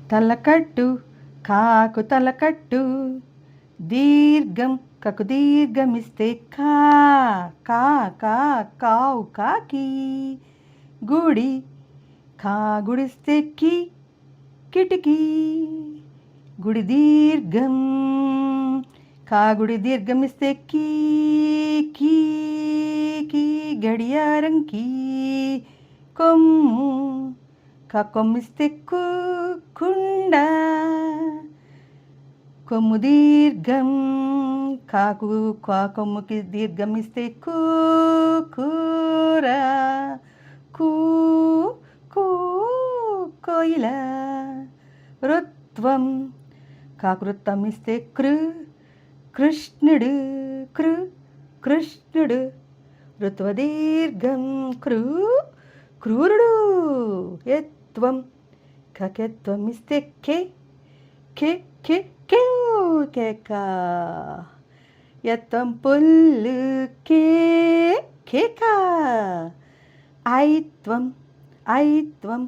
తలకట్టు కాకు తలకట్టు, దీర్ఘం కకు దీర్ఘమిస్తే కా కా కా కావు కాకి. గుడి కా గుడిస్తే కి కిటికీ. గుడి దీర్ఘం కా గుడి దీర్ఘమిస్తే కీ కీ కీ గడియారం కీ. కొమ్ము కా కొమ్మిస్తే కు కుండ. కొమ్ము దీర్ఘం కాకు కా కొమ్ముకి దీర్ఘమిస్తే కూ కూర. కూ కూ కోయిల. రుత్వం కాకు రుత్వం ఇస్తే కృ కృష్ణుడు. కృష్ణుడు. రుత్వ దీర్ఘం క్రూ క్రూరుడు. యత్వం కకెత్వం ఇస్తే కే కే కే కేక. యత్వం పుల్లు కే కేక. ఐత్వం ఐత్వం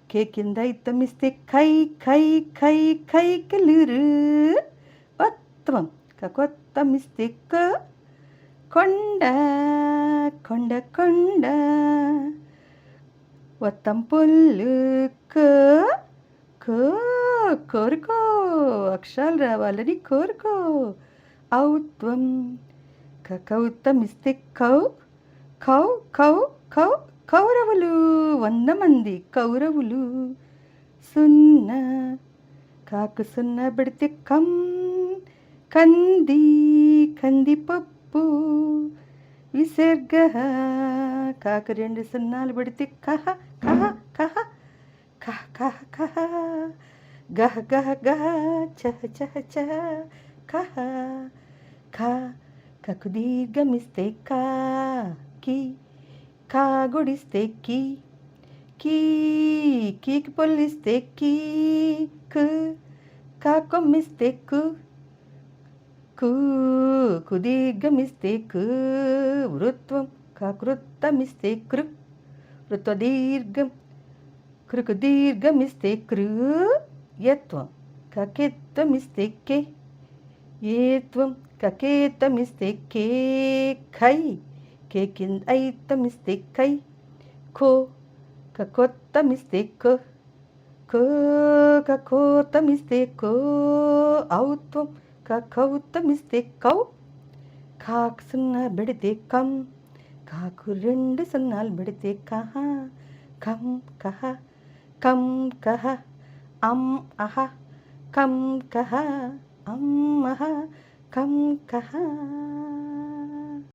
కే కింద ఐత్వం ఇస్తే కై కై కై కైకలురు. వత్వం కకొత్తం ఇస్తే క కొండ కొండ కొండ. వత్తం పుల్లు కోరుకో, అక్షరాలు రావాలని కోరుకో. ఔత్వం కౌత్తం ఇస్తే కౌ కౌ కౌ కౌ కౌరవులు, 100 మంది కౌరవులు. సున్నా కాకు సున్నా పెడితే కం కంది కందిపప్పు. విసర్గ కాకు 2 సున్నాలు పెడితే కహ కహ కహ కహ కహ కహ. గహ గహ గహ చహ చహ చహ కహ. ఖ కకు దీర్ఘమిస్తే కా కి. కా గుడిస్తే కీ కీ కీకి పొల్లిస్తే కీ కు. కా కొమ్మిస్తే కు కు దీర్ఘమిస్తే కు. వృత్వం కృత్తమిస్తే కృ. వృత్వ దీర్ఘం కృకు దీర్ఘమిస్తే కృ. యత్వం కకెత్వమిస్తే కే. ఏత్వం కకేతమిస్తే కే ఖై. కే కింద ఐతమిస్తే కై. ఖో కకొత్తమిస్తే కో కో కకోతమిస్తే కో. ఔత్వం కౌతమిస్తే కౌ. కాకు 0 పెడితే కం. కాకు 2 సున్నాలు పెడితే కహ కం కహ. కం కహ అం అహ. కం కహ అం అహ. కం కహ.